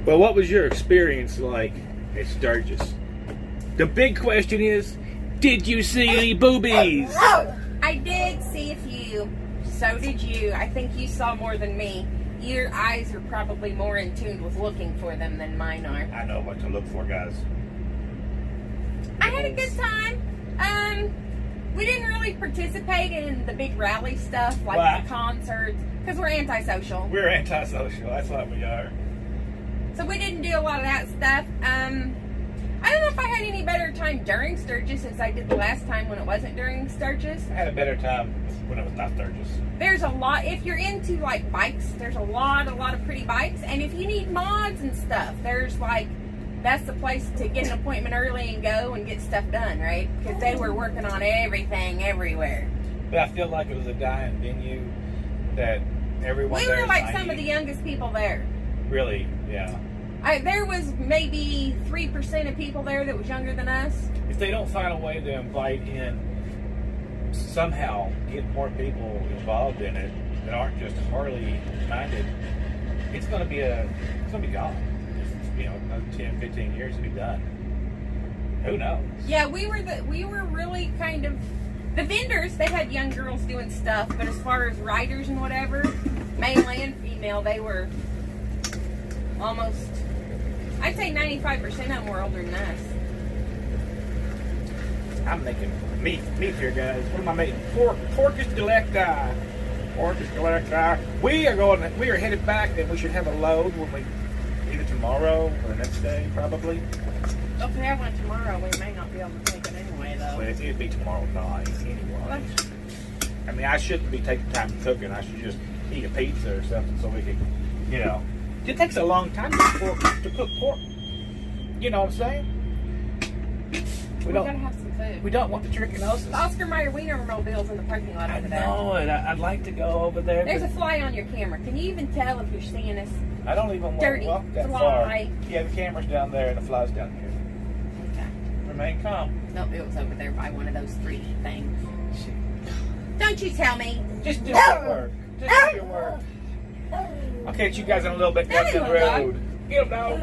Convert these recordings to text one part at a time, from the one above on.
Well, what was your experience like at Sturgis? The big question is, did you see any boobies? I did see a few. So did you. I think you saw more than me. Your eyes are probably more in tune with looking for them than mine are. I know what to look for, guys. I had a good time. We didn't really participate in the big rally stuff like Why? the concerts because we're antisocial. We're antisocial. That's what we are. So we didn't do a lot of that stuff. I don't know if I had any better time during Sturgis as I did the last time when it wasn't during Sturgis. I had a better time when it was not Sturgis. There's a lot, if you're into like bikes, there's a lot of pretty bikes. And if you need mods and stuff, there's like, that's the place to get an appointment early and go and get stuff done, right? Because they were working on everything everywhere. But I feel like it was a dying venue that everyone We there were is like 90. some of the youngest people there. Really, yeah. There was maybe 3% of people there that was younger than us. If they don't find a way to invite in, somehow get more people involved in it that aren't just Harley minded, it's gonna be gone. You know, another 10, 15 years to be done. Who knows? Yeah, we were really kind of the vendors. They had young girls doing stuff, but as far as riders and whatever, male and female, they were almost. I'd say 95% of them were older than us. I'm making meat here, guys. What am I making? Porcus delecti. Porcus delecti. We are headed back, and we should have a load when we either tomorrow or the next day, probably. If we have one tomorrow, we may not be able to take it anyway, though. Well, it'd be tomorrow night anyway. I mean, I shouldn't be taking time to cooking. I should just eat a pizza or something so we can, you know. It takes a long time to cook pork. You know what I'm saying? We gotta have some food. We don't want the trichinosis. The Oscar Mayer Wienermobile's in the parking lot I over there. know it. I'd like to go over there. There's a but fly on your camera. Can you even tell if you're seeing us? I don't even want dirty to walk that fly. far. Yeah, the camera's down there and the fly's down here. Okay. Remain calm. Nope, it was over there by one of those 3 things. Don't you tell me. Just do your work. Just do your work. I'll catch you guys in a little bit down the road. Get him, dog.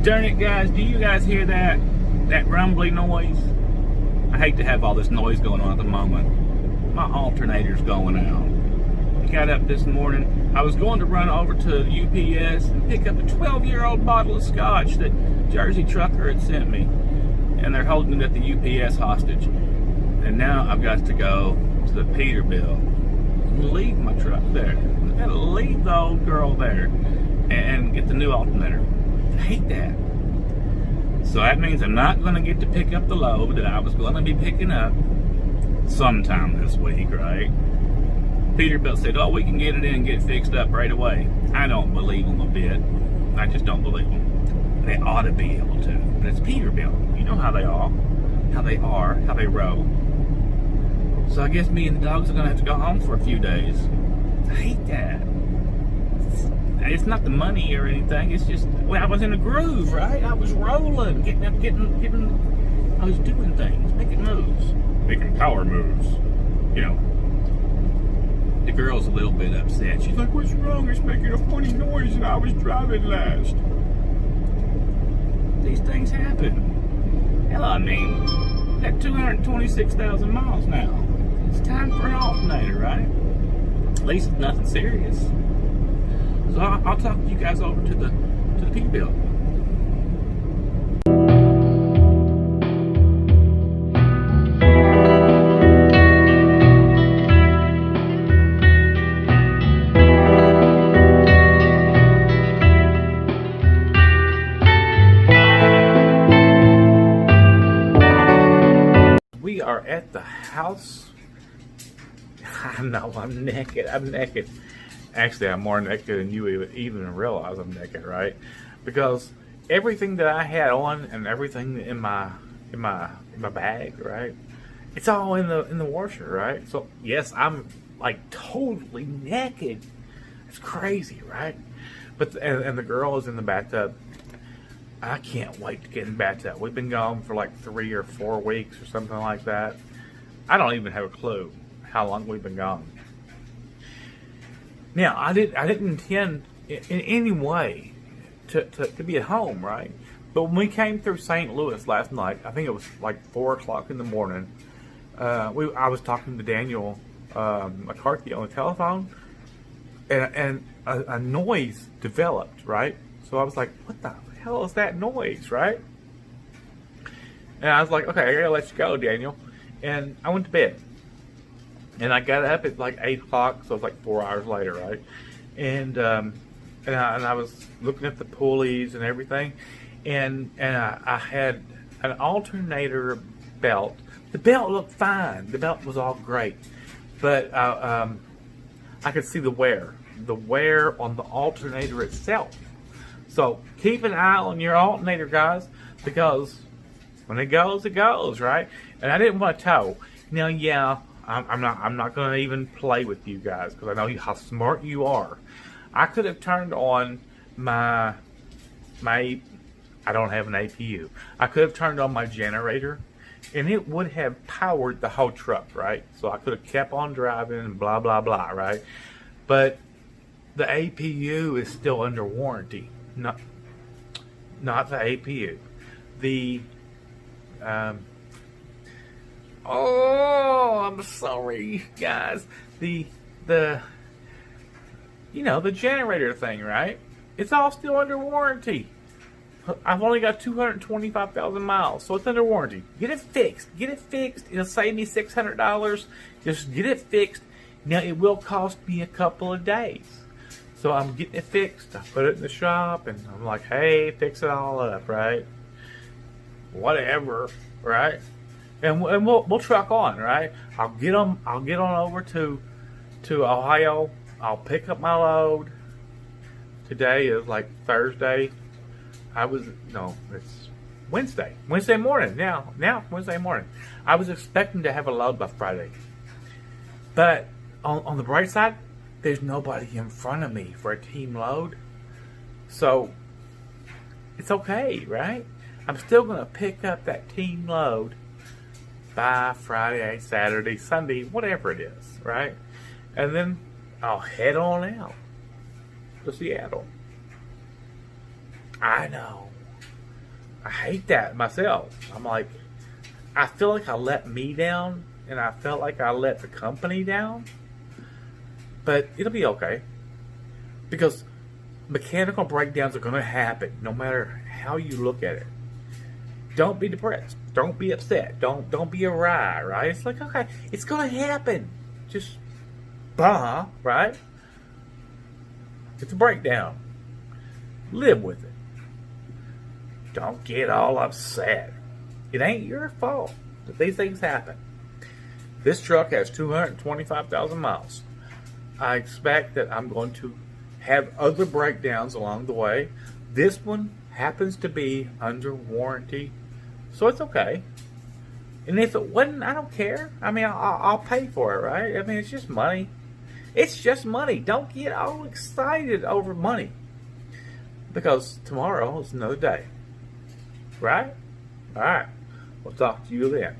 Darn it, guys, do you guys hear that rumbling noise? I hate to have all this noise going on at the moment. My alternator's going out. I got up this morning. I was going to run over to UPS and pick up a 12-year-old bottle of scotch that Jersey Trucker had sent me. And they're holding it at the UPS hostage. And now I've got to go to the Peterbilt and leave my truck there. I've got to leave the old girl there and get the new alternator. I hate that. So that means I'm not going to get to pick up the load that I was going to be picking up sometime this week, right? Peterbilt said, oh, we can get it in and get it fixed up right away. I don't believe them a bit. I just don't believe them. They ought to be able to. But it's Peterbilt. You know how they are, how they roll. So I guess me and the dogs are going to have to go home for a few days. I hate that. It's not the money or anything. It's just, well, I was in a groove, right? I was rolling, getting up, getting. I was doing things, making moves, making power moves. You know, the girl's a little bit upset. She's like, "What's wrong? It's making a funny noise, and I was driving last." These things happen. Hell, I mean, at 226,000 miles now, it's time for an alternator, right? At least it's nothing serious. So I'll talk you guys over to the Peterbilt. at the house, I know I'm naked. I'm naked. Actually, I'm more naked than you even realize I'm naked, right? Because everything that I had on and everything in my bag, right? It's all in the washer, right? So yes, I'm like totally naked. It's crazy, right? But and the girl is in the bathtub. I can't wait to get in the bathtub. We've been gone for like 3 or 4 weeks or something like that. I don't even have a clue how long we've been gone. Now, I didn't intend in any way to be at home, right? But when we came through St. Louis last night, I think it was like 4 o'clock in the morning. I was talking to Daniel McCarthy on the telephone, and a noise developed, right? So I was like, what the hell is that noise, right? And I was like, okay, I gotta let you go, Daniel. And I went to bed. And I got up at like 8 o'clock, so it was like 4 hours later, right? And I was looking at the pulleys and everything, and I had an alternator belt. The belt looked fine. The belt was all great, but I could see the wear on the alternator itself. So keep an eye on your alternator, guys, because when it goes, right? And I didn't want to tow. Now, yeah, I'm not going to even play with you guys because I know how smart you are. I could have turned on my I don't have an APU. I could have turned on my generator, and it would have powered the whole truck, right? So I could have kept on driving and blah, blah, blah, right? But the APU is still under warranty. Not the APU. I'm sorry, guys. The generator thing, right? It's all still under warranty. I've only got 225,000 miles, so it's under warranty. Get it fixed. It'll save me $600. Just get it fixed. Now, it will cost me a couple of days. So I'm getting it fixed. I put it in the shop, and I'm like, hey, fix it all up, right? Whatever, right? And we'll truck on, right? I'll get on over to Ohio. I'll pick up my load. Today is like Thursday. It's Wednesday. Wednesday morning. Now Wednesday morning. I was expecting to have a load by Friday. But on the bright side, there's nobody in front of me for a team load. So it's okay, right? I'm still gonna pick up that team load by Friday, Saturday, Sunday, whatever it is, right? And then I'll head on out to Seattle. I know. I hate that myself. I'm like, I feel like I let me down, and I felt like I let the company down. But it'll be okay. Because mechanical breakdowns are going to happen no matter how you look at it. Don't be depressed. Don't be upset. Don't be awry, right? It's like, okay, it's going to happen. Just, right? It's a breakdown. Live with it. Don't get all upset. It ain't your fault that these things happen. This truck has 225,000 miles. I expect that I'm going to have other breakdowns along the way. This one happens to be under warranty, so it's okay. And if it wasn't, I don't care. I mean, I'll pay for it, right? I mean, it's just money. It's just money. Don't get all excited over money, because tomorrow is another day. Right? All right. We'll talk to you then.